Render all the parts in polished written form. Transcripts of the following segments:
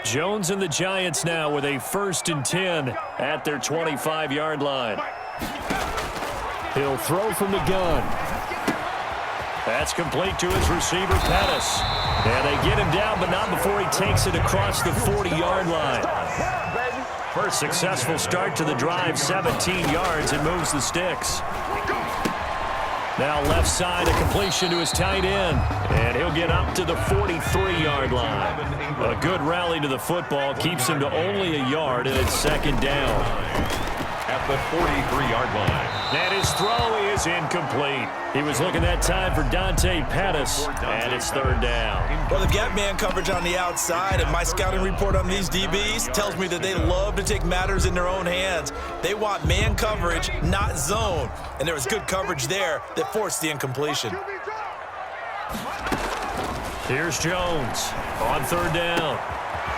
Jones and the Giants now with a 1st and 10 at their 25-yard line. He'll throw from the gun. That's complete to his receiver, Pettis. And they get him down, but not before he takes it across the 40-yard line. First successful start to the drive, 17 yards, and moves the sticks. Now left side, a completion to his tight end. And he'll get up to the 43-yard line. A good rally to the football keeps him to only a yard, and it's 2nd down. At the 43-yard line. And his throw is incomplete. He was looking that time for Dante Pettis, and it's 3rd down. Well, they've got man coverage on the outside, and my scouting report on these DBs tells me that they love to take matters in their own hands. They want man coverage, not zone. And there was good coverage there that forced the incompletion. Here's Jones on 3rd down.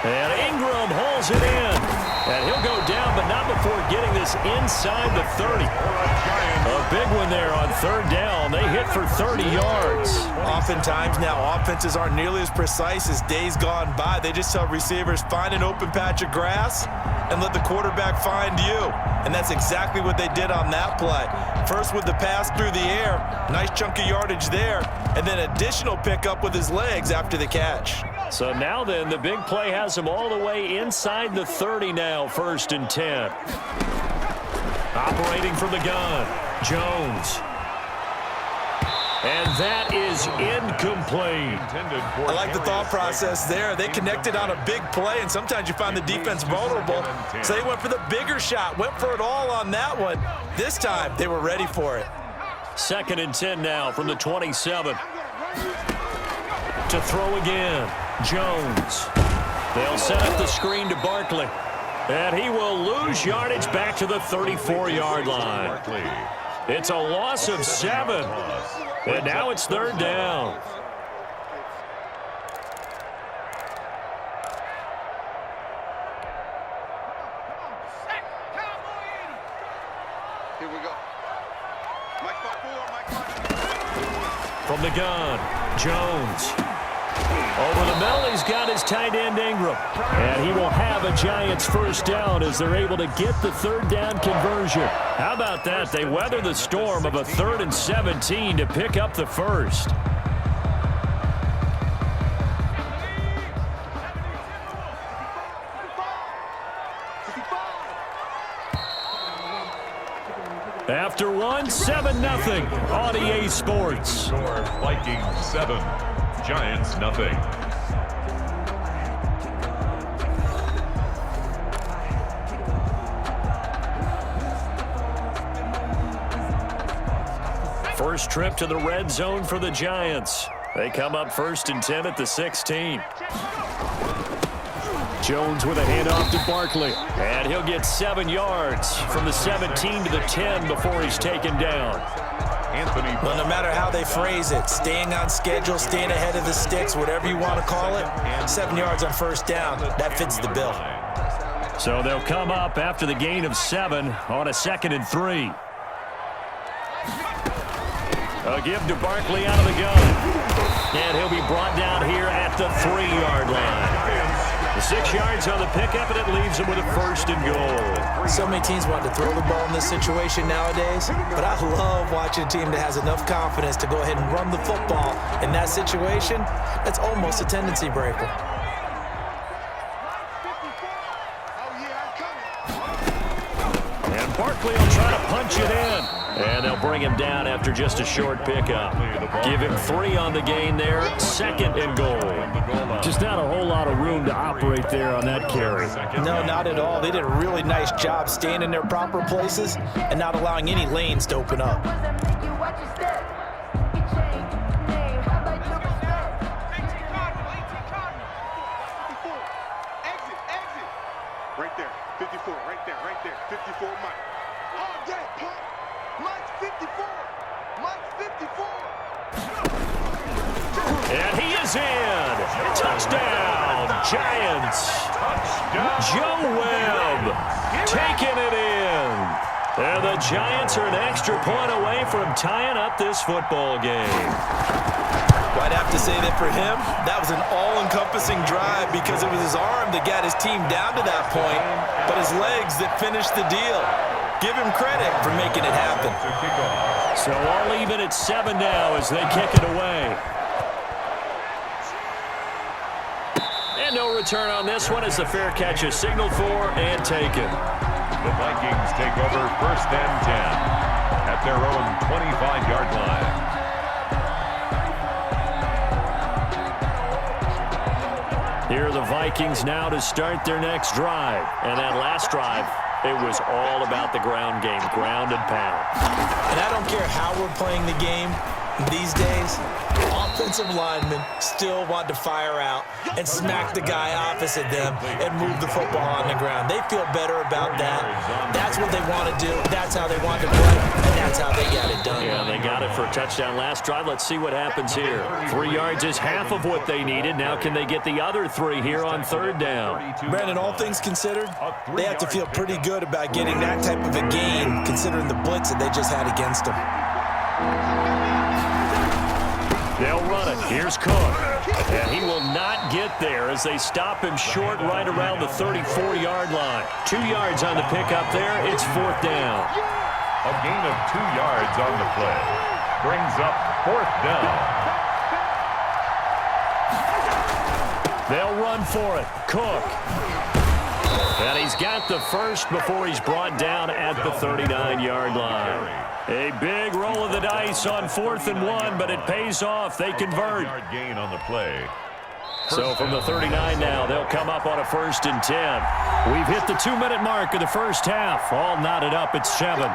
And Ingram hauls it in. And he'll go down, but not before getting this inside the 30. A big one there on 3rd down. They hit for 30 yards. Oftentimes now, offenses aren't nearly as precise as days gone by. They just tell receivers, find an open patch of grass and let the quarterback find you. And that's exactly what they did on that play. First with the pass through the air, nice chunk of yardage there, and then additional pickup with his legs after the catch. So now then, the big play has him all the way inside the 30 now, 1st and 10. Operating from the gun, Jones. And that is incomplete. I like the thought process there. They connected on a big play, and sometimes you find the defense vulnerable. So they went for the bigger shot, went for it all on that one. This time, they were ready for it. 2nd and 10 now from the 27. To throw again, Jones. They'll set up the screen to Barkley. And he will lose yardage back to the 34-yard line. It's a loss of 7. And now it's 3rd down. Here we go. From the gun, Jones. Over the middle, he's got his tight end, Ingram. And he will have a Giants 1st down as they're able to get the 3rd down conversion. How about that? They weather the storm of a 3rd and 17 to pick up the 1st. After one, 7-0 on EA Sports. Score Vikings 7, Giants 0. First trip to the red zone for the Giants. They come up 1st and 10 at the 16. Jones with a handoff to Barkley. And he'll get 7 yards from the 17 to the 10 before he's taken down. Well, no matter how they phrase it, staying on schedule, staying ahead of the sticks, whatever you want to call it, 7 yards on 1st down, that fits the bill. So they'll come up after the gain of 7 on a 2nd and 3. A give to Barkley out of the gun. And he'll be brought down here at the 3-yard line. The 6 yards on the pickup, and it leaves him with a 1st and goal. So many teams want to throw the ball in this situation nowadays, but I love watching a team that has enough confidence to go ahead and run the football. In that situation, that's almost a tendency breaker. And Barkley will try to punch it in. And they'll bring him down after just a short pickup. Give him 3 on the gain there, 2nd and goal. Just not a whole lot of room to operate there on that carry. No, not at all. They did a really nice job staying in their proper places and not allowing any lanes to open up. Right there, 54, right there, 54, Mike. Oh, yeah, pump. Mike's 54. Mike's 54. And he is in. Touchdown, Giants. Touchdown. Joe Webb taking it in. And the Giants are an extra point away from tying up this football game. Right after have to say that for him, that was an all-encompassing drive because it was his arm that got his team down to that point, but his legs that finished the deal. Give him credit for making it happen. So all even at 7 now as they kick it away. And no return on this one as the fair catch is signaled for and taken. The Vikings take over 1st and 10 at their own 25-yard line. Here are the Vikings now to start their next drive. And that last drive, it was all about the ground game, ground and pound. And I don't care how we're playing the game these days, offensive linemen still want to fire out and smack the guy opposite them and move the football on the ground. They feel better about that. That's what they want to do. That's how they want to play, and that's how they got it done. Yeah, they got it for a touchdown last drive. Let's see what happens here. 3 yards is half of what they needed. Now can they get the other 3 here on 3rd down? Brandon, all things considered, they have to feel pretty good about getting that type of a gain considering the blitz that they just had against them. They'll run it. Here's Cook. And he will not get there as they stop him short right around the 34-yard line. 2 yards on the pickup there. It's 4th down. A gain of 2 yards on the play brings up 4th down. They'll run for it. Cook. And he's got the first before he's brought down at the 39-yard line. A big roll of the dice on 4th and 1, but it pays off. They convert. Gain on the play. So from the 39 now, they'll come up on a 1st and 10. We've hit the 2-minute mark of the first half. All knotted up at 7.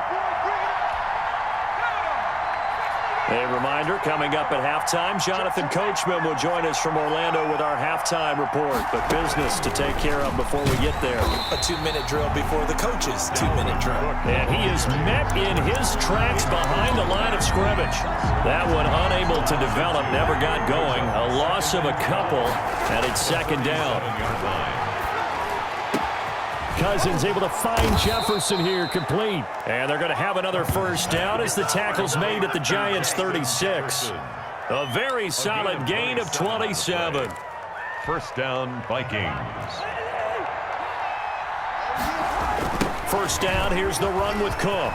A reminder, coming up at halftime, Jonathan Coachman will join us from Orlando with our halftime report. But business to take care of before we get there. A 2-minute drill before the coach's 2-minute drill. And he is met in his tracks behind the line of scrimmage. That one unable to develop, never got going. A loss of a couple, and it's 2nd down. Cousins able to find Jefferson here, complete. And they're going to have another 1st down as the tackle's made at the Giants' 36. A very solid gain of 27. 1st down, Vikings. 1st down, here's the run with Cook.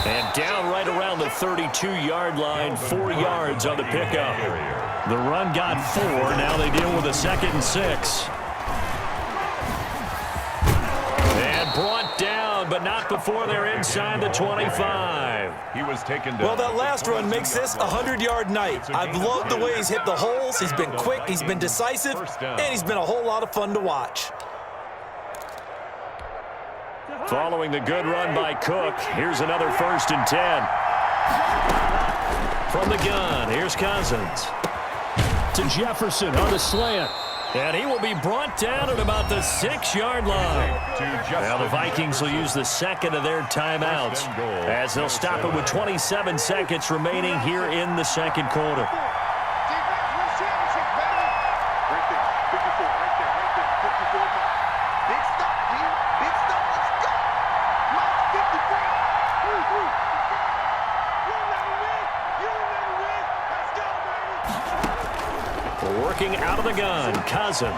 And down right around the 32-yard line, 4 yards on the pickup. The run got 4, now they deal with a 2nd and 6. Brought down, but not before they're inside the 25. He was taken down. Well, that last run makes this a 100-yard night. I've loved the way he's hit the holes. He's been quick, he's been decisive, and he's been a whole lot of fun to watch. Following the good run by Cook, here's another 1st and 10. From the gun, here's Cousins. To Jefferson on the slant. And he will be brought down at about the 6-yard line. Now the Vikings will use the 2nd of their timeouts as they'll stop it with 27 seconds remaining here in the 2nd quarter. Working out of the gun, Cousins.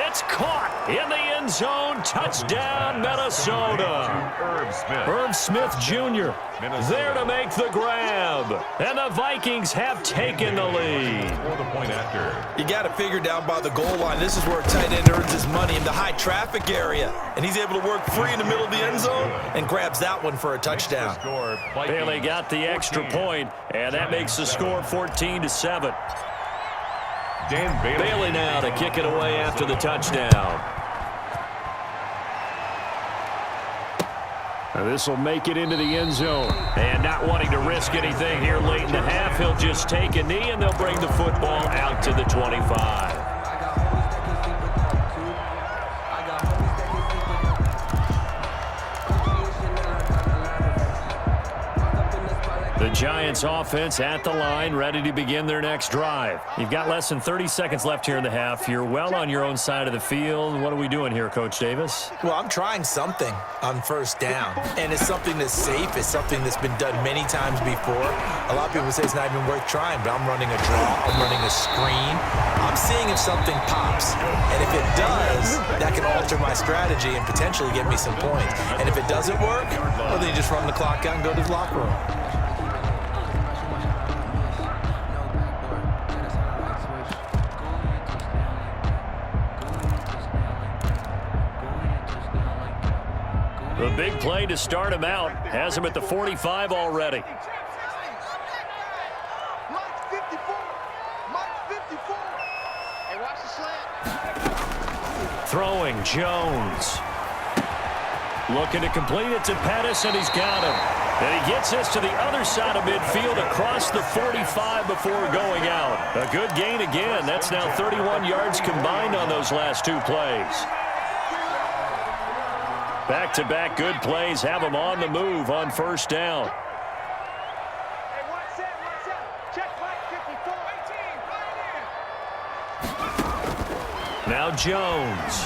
It's caught in the end zone. Touchdown, Minnesota. Irv Smith Jr. there to make the grab. And the Vikings have taken the lead. You got to figure down by the goal line. This is where a tight end earns his money in the high traffic area. And he's able to work free in the middle of the end zone and grabs that one for a touchdown. Bailey got the extra point, and that makes the score 14-7. Dan Bailey now to kick it away after the touchdown. This will make it into the end zone. And not wanting to risk anything here late in the half, he'll just take a knee, and they'll bring the football out to the 25. The Giants offense at the line, ready to begin their next drive. You've got less than 30 seconds left here in the half. You're well on your own side of the field. What are we doing here, Coach Davis? Well, I'm trying something on first down, and it's something that's safe. It's something that's been done many times before. A lot of people say it's not even worth trying, but I'm running a draw. I'm running a screen. I'm seeing if something pops, and if it does, that can alter my strategy and potentially get me some points. And if it doesn't work, well, then you just run the clock out and go to the locker room. The big play to start him out has him at the 45 already. Mike 54. Mike 54. Hey, watch the slant. Throwing Jones. Looking to complete it to Pettis, and he's got him. And he gets this to the other side of midfield across the 45 before going out. A good gain again. That's now 31 yards combined on those last two plays. Back-to-back good plays have them on the move on first down. Hey, watch that, watch that. Check Mike 54. 18, right in. Now Jones.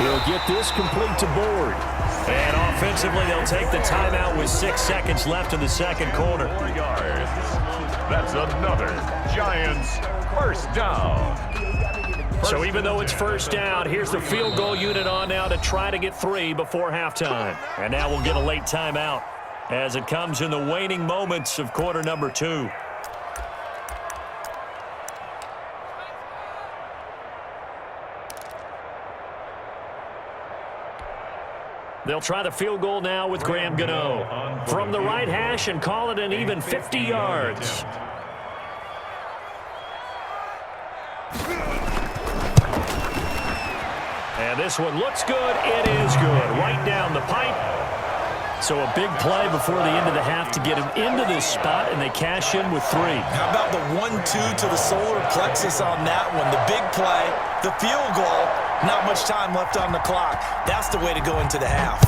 He'll get this complete to Board. And offensively, they'll take the timeout with 6 seconds left in the second quarter. 4 yards. That's another Giants first down. So even though it's first down, here's the field goal unit on now to try to get 3 before halftime. And now we'll get a late timeout as it comes in the waning moments of quarter number 2. They'll try the field goal now with Graham Gano from the right hash and call it an even 50 yards. And this one looks good. It is good. Right down the pipe. So a big play before the end of the half to get him into this spot, and they cash in with 3. How about the 1-2 to the solar plexus on that one? The big play, the field goal, not much time left on the clock. That's the way to go into the half.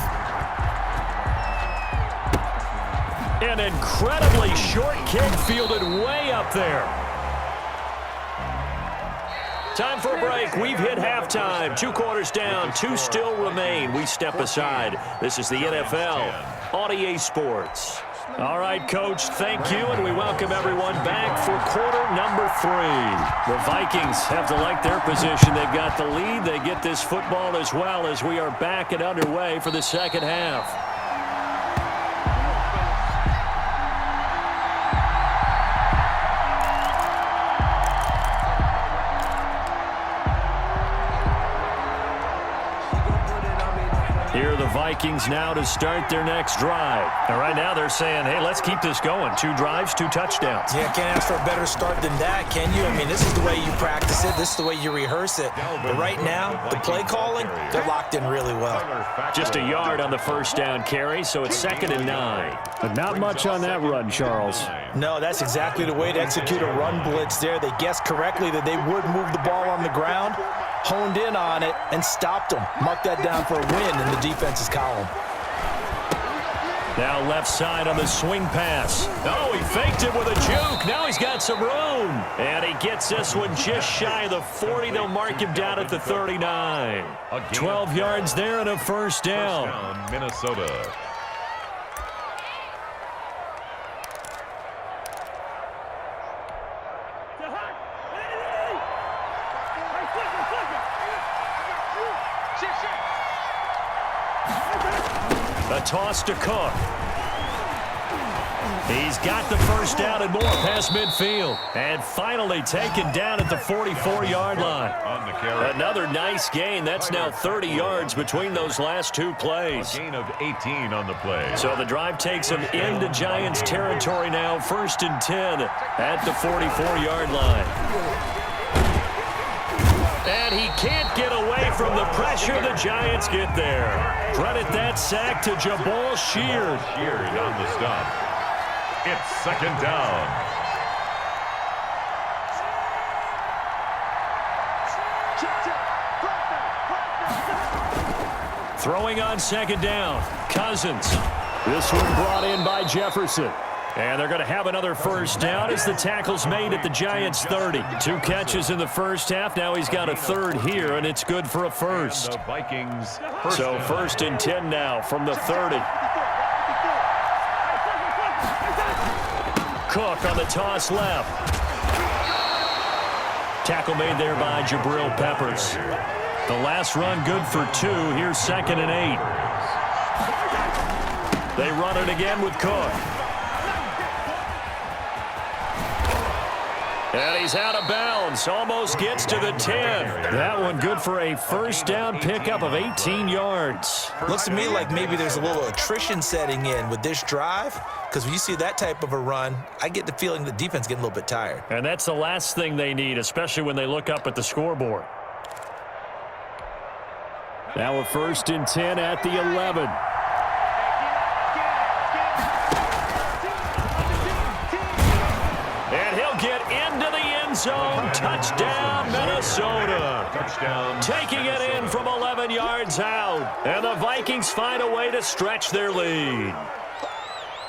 An incredibly short kick fielded way up there. Time for a break. We've hit halftime. 2 quarters down. 2 still remain. We step aside. This is the NFL on EA Sports. All right, Coach, thank you, and we welcome everyone back for quarter number 3. The Vikings have to like their position. They've got the lead. They get this football as well as we are back and underway for the second half. Here are the Vikings now to start their next drive. And right now they're saying, hey, let's keep this going. 2 drives, 2 touchdowns. Yeah, can't ask for a better start than that, can you? I mean, this is the way you practice it. This is the way you rehearse it. But right now, the play calling, they're locked in really well. Just a yard on the first down carry, so it's 2nd and 9. But not much on that run, Charles. No, that's exactly the way to execute a run blitz there. They guessed correctly that they would move the ball on the ground, honed in on it, and stopped them. Mark that down for a win in the defense's column. Now left side on the swing pass. Oh, he faked it with a juke. Now he's got some room. And he gets this one just shy of the 40. They'll mark him down at the 39. 12 yards there and a first down. Minnesota. A toss to Cook. He's got the first down and more past midfield. And finally taken down at the 44-yard line. On the carry. Another nice gain. That's now 30 yards between those last 2 plays. A gain of 18 on the play. So the drive takes him into Giants territory now. 1st and 10 at the 44-yard line. And he can't get away from the pressure. The Giants get there. Credit that sack to Jabal Sheard. Sheard on the stop. It's 2nd down. Throwing on 2nd down. Cousins. This one brought in by Jefferson. And they're going to have another first down as the tackle's made at the Giants' 30. 2 catches in the first half. Now he's got a third here, and it's good for a first. The Vikings So first and 10 now from the 30. Cook on the toss left. Tackle made there by Jabril Peppers. The last run good for 2. Here's 2nd and 8. They run it again with Cook. And he's out of bounds. Almost gets to the 10. That one good for a first down pickup of 18 yards. Looks to me like maybe there's a little attrition setting in with this drive, because when you see that type of a run, I get the feeling the defense getting a little bit tired. And that's the last thing they need, especially when they look up at the scoreboard. Now a first and 10 at the 11. And he'll get into the end zone. Touchdown, Minnesota. touchdown. Taking it in from 11 yards out. And the Vikings find a way to stretch their lead.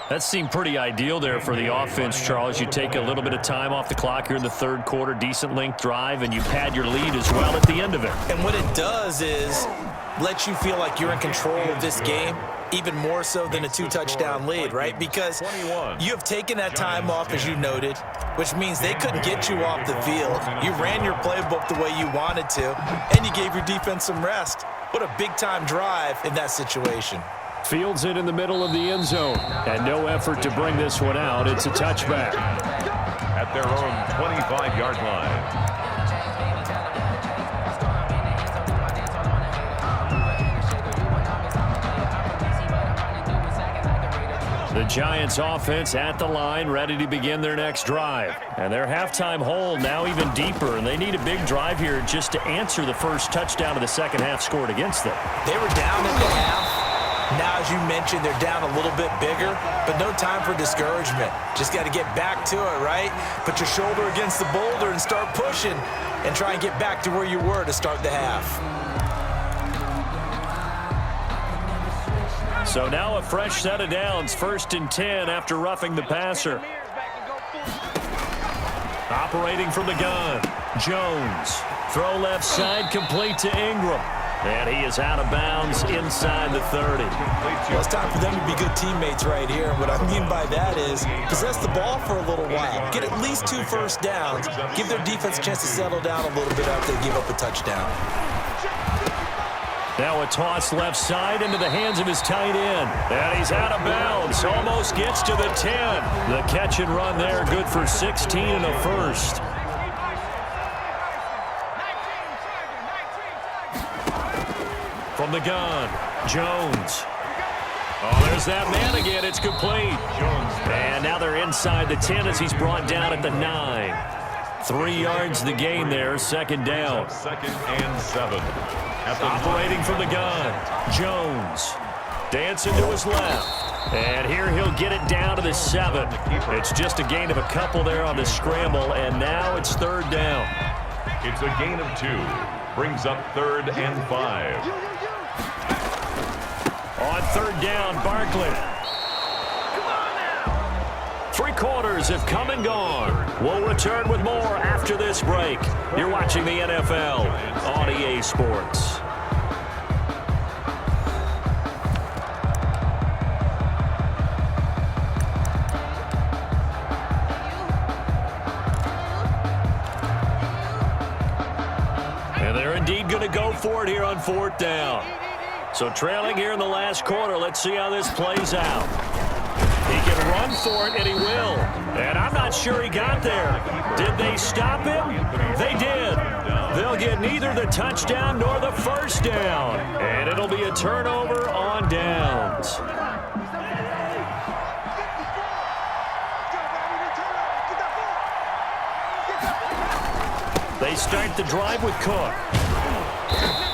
That seemed pretty ideal there for the offense, Charles. You take a little bit of time off the clock here in the third quarter, decent length drive, and you pad your lead as well at the end of it. And what it does is let you feel like you're in control of this game, even more so than a 2-touchdown lead, right? Because you have taken that time off, as you noted, which means they couldn't get you off the field. You ran your playbook the way you wanted to, and you gave your defense some rest. What a big-time drive in that situation. Fields it in the middle of the end zone, and no effort to bring this one out. It's a touchback. At their own 25-yard line. The Giants offense at the line, ready to begin their next drive. And their halftime hole now even deeper, and they need a big drive here just to answer the first touchdown of the second half scored against them. They were down at the half. Now, as you mentioned, they're down a little bit bigger, but no time for discouragement. Just got to get back to it, right? Put your shoulder against the boulder and start pushing and try and get back to where you were to start the half. So now a fresh set of downs, 1st and 10 after roughing the passer. Operating from the gun, Jones. Throw left side, complete to Ingram. And he is out of bounds inside the 30. Well, it's time for them to be good teammates right here. And what I mean by that is possess the ball for a little while. Get at least 2 first downs. Give their defense a chance to settle down a little bit after they give up a touchdown. Now a toss left side into the hands of his tight end. And he's out of bounds. Almost gets to the 10. The catch and run there, good for 16 and a first. From the gun, Jones. Oh, there's that man again. It's complete. And now they're inside the 10 as he's brought down at the 9. 3 yards the gain there, 2nd down. 2nd and 7. Operating from the gun, Jones. Dancing to his left. And here he'll get it down to the 7. It's just a gain of a couple there on the scramble, and now it's 3rd down. It's a gain of 2. Brings up 3rd and 5. On 3rd down, Barkley. 3 quarters have come and gone. We'll return with more after this break. You're watching the NFL on EA Sports. And they're indeed going to go for it here on 4th down. So trailing here in the last quarter, let's see how this plays out. He can run for it, and he will. And I'm not sure he got there. Did they stop him? They did. They'll get neither the touchdown nor the first down. And it'll be a turnover on downs. They start the drive with Cook.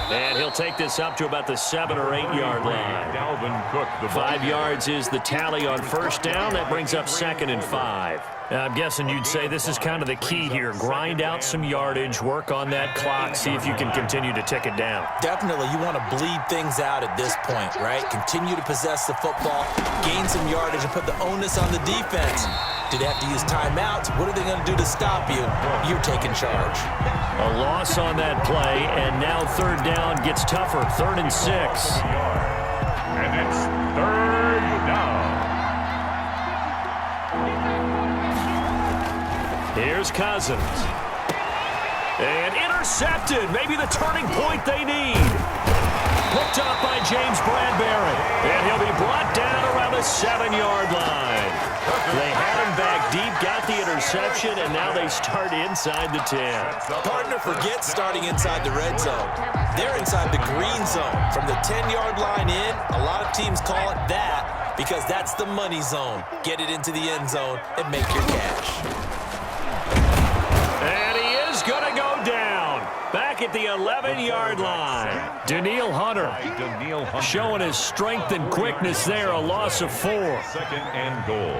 And he'll take this up to about the 7 or 8 yard line. Dalvin Cook, the 5 yards is the tally on first down. That brings up 2nd and 5. I'm guessing you'd say this is kind of the key here. Grind out some yardage, work on that clock, see if you can continue to tick it down. Definitely, you want to bleed things out at this point, right? Continue to possess the football, gain some yardage, and put the onus on the defense. Do they have to use timeouts? What are they going to do to stop you? You're taking charge. A loss on that play, and now 3rd down gets tougher. 3rd and 6. And it's 3rd down. Here's Cousins. And intercepted. Maybe the turning point they need. Picked up by James Bradbury. And he'll be brought down around the 7-yard line. They had him back deep, got the interception, and now they start inside the 10. Partner forgets starting inside the red zone. They're inside the green zone. From the 10-yard line in, a lot of teams call it that because that's the money zone. Get it into the end zone and make your cash. And he is going to go down. Back at the 11-yard line. Daniil Hunter showing his strength and quickness there. A loss of 4. 2nd and goal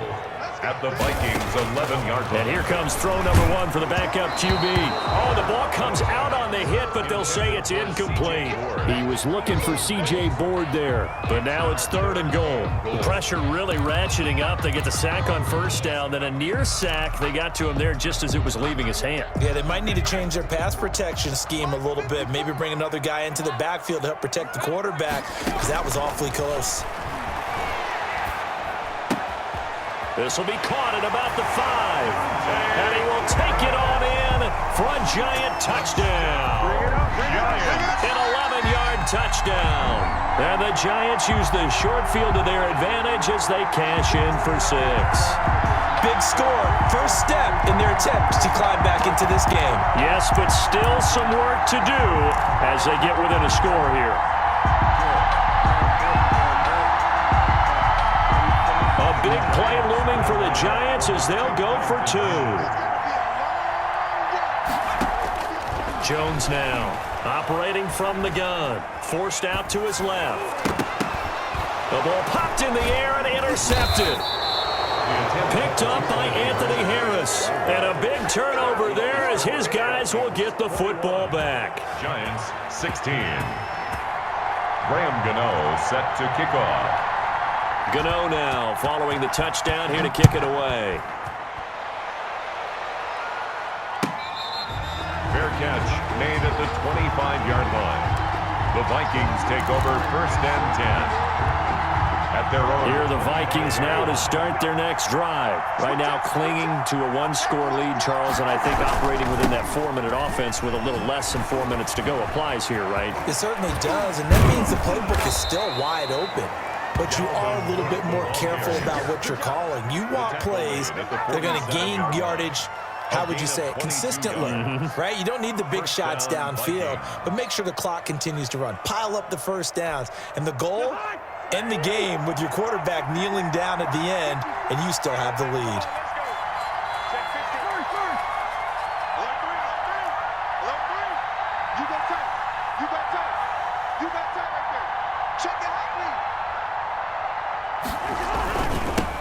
at the Vikings 11-yard line. And here comes throw number 1 for the backup QB. Oh, the ball comes out on the hit, but they'll say it's incomplete. He was looking for C.J. Board there, but now it's 3rd and goal. The pressure really ratcheting up. They get the sack on first down, then a near sack. They got to him there just as it was leaving his hand. Yeah, they might need to change their pass protection scheme a little bit. Maybe bring another guy into the backfield to help protect the quarterback, because that was awfully close. This will be caught at about the 5. And he will take it on in for a Giant touchdown. An 11-yard touchdown. And the Giants use the short field to their advantage as they cash in for 6. Big score. First step in their attempt to climb back into this game. Yes, but still some work to do as they get within a score here. A big play looming for the Giants as they'll go for 2. Jones now operating from the gun. Forced out to his left. The ball popped in the air and intercepted. Picked up by Anthony Harris. And a big turnover there as his guys will get the football back. Giants 16. Graham Gano set to kick off. Gano now following the touchdown here to kick it away. Fair catch made at the 25-yard line. The Vikings take over 1st and 10. At their own. Here are the Vikings now to start their next drive. Right now clinging to a 1-score lead, Charles, and I think operating within that 4-minute offense with a little less than 4 minutes to go applies here, right? It certainly does, and that means the playbook is still wide open. But you are a little bit more careful about what you're calling. You want plays that are going to gain yardage, how would you say it, consistently, right? You don't need the big shots downfield, but make sure the clock continues to run. Pile up the first downs. And the goal, end the game with your quarterback kneeling down at the end, and you still have the lead.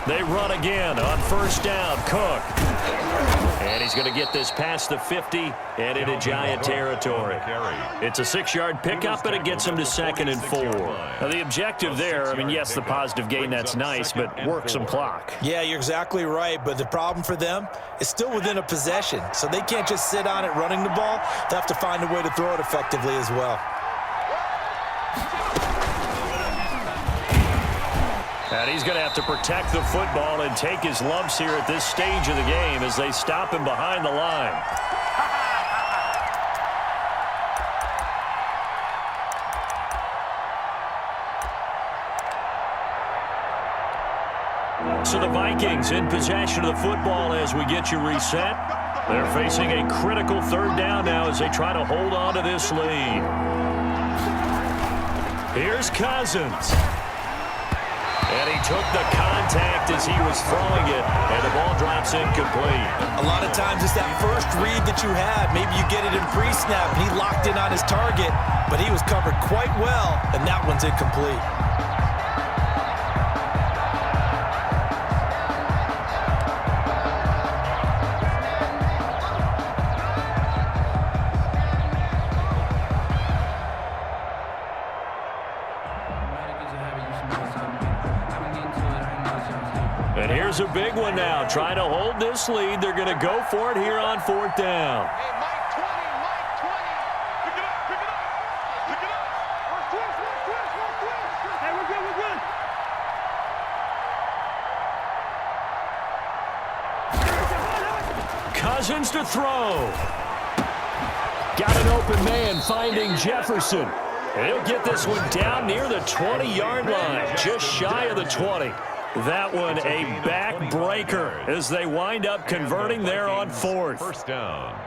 They run again on first down. Cook. And he's going to get this past the 50 and into Giant territory. It's a 6-yard pickup, but it gets him to 2nd and 4. Now, the objective there, I mean, yes, the positive gain, that's nice, but work some clock. Yeah, you're exactly right, but the problem for them is still within a possession, so they can't just sit on it running the ball. They have to find a way to throw it effectively as well. And he's going to have to protect the football and take his lumps here at this stage of the game as they stop him behind the line. So the Vikings in possession of the football as we get you reset. They're facing a critical 3rd down now as they try to hold on to this lead. Here's Cousins. And he took the contact as he was throwing it, and the ball drops incomplete. A lot of times it's that first read that you have. Maybe you get it in pre-snap, and he locked in on his target, but he was covered quite well, and that one's incomplete. And here's a big one now. Trying to hold this lead. They're going to go for it here on 4th down. Hey, Mike 20, Mike 20. Pick it up, pick it up. Pick it up. We're twist. Hey, we're good. Cousins to throw. Got an open man finding Jefferson. And he'll get this one down near the 20-yard line, just shy of the 20. That one a backbreaker as they wind up converting there on 4th. First down.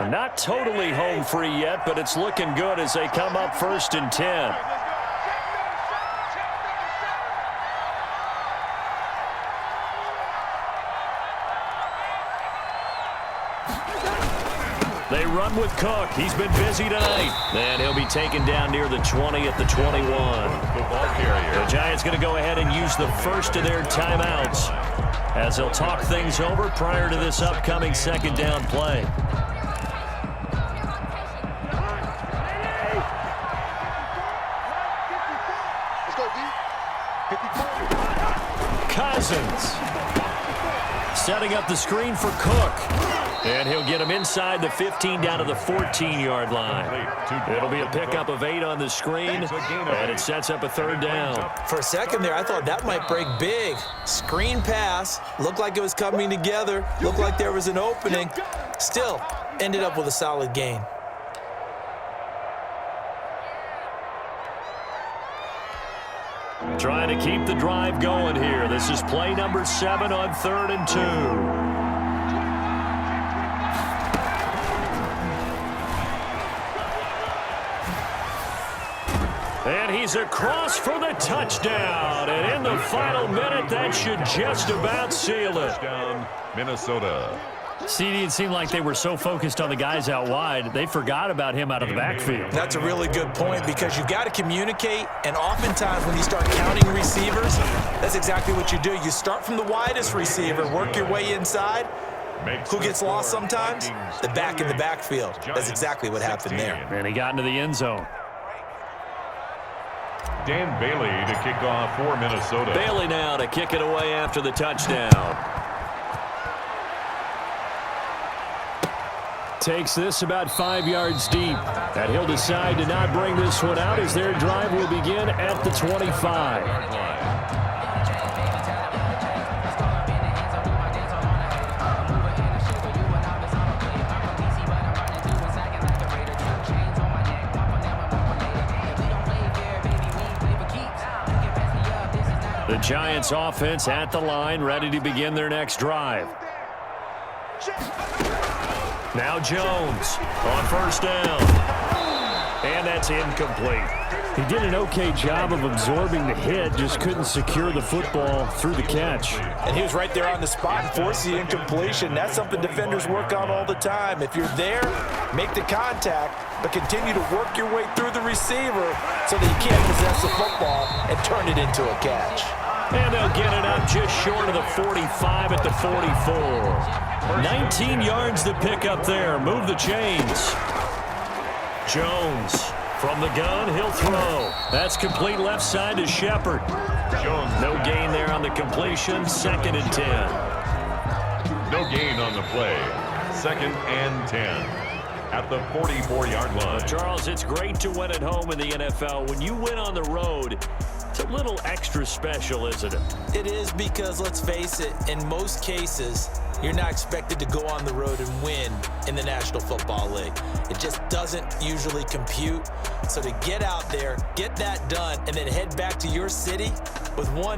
Not totally home free yet, but it's looking good as they come up 1st and 10. They run with Cook. He's been busy tonight. And he'll be taken down near the 20 at the 21. The Giants going to go ahead and use the first of their timeouts as they'll talk things over prior to this upcoming 2nd down play. Cousins setting up the screen for Cook. And he'll get him inside the 15 down to the 14-yard line. It'll be a pickup of 8 on the screen, and it sets up a 3rd down. For a second there, I thought that might break big. Screen pass, looked like it was coming together, looked like there was an opening. Still, ended up with a solid gain. Trying to keep the drive going here. This is play number 7 on 3rd and 2. And he's across for the touchdown. And in the final minute, that should just about seal it. Touchdown, Minnesota. CD, it seemed like they were so focused on the guys out wide, they forgot about him out of the backfield. That's a really good point because you've got to communicate, and oftentimes when you start counting receivers, that's exactly what you do. You start from the widest receiver, work your way inside. Who gets lost sometimes? The back in the backfield. That's exactly what happened there. And he got into the end zone. Dan Bailey to kick off for Minnesota. Bailey now to kick it away after the touchdown. Takes this about 5 yards deep. And he'll decide to not bring this one out as their drive will begin at the 25. The Giants offense at the line, ready to begin their next drive. Now Jones on 1st down. And that's incomplete. He did an okay job of absorbing the hit, just couldn't secure the football through the catch. And he was right there on the spot and forced the incompletion. That's something defenders work on all the time. If you're there, make the contact, but continue to work your way through the receiver so that you can't possess the football and turn it into a catch. And they'll get it up just short of the 45 at the 44. 19 yards to pick up there. Move the chains. Jones from the gun. He'll throw. That's complete left side to Shepard. Jones. No gain there on the completion. 2nd and 10. No gain on the play. 2nd and 10. At the 44-yard line. Charles, it's great to win at home in the NFL. When you win on the road, it's a little extra special, isn't it? It is because, let's face it, in most cases, you're not expected to go on the road and win in the National Football League. It just doesn't usually compute. So to get out there, get that done, and then head back to your city with one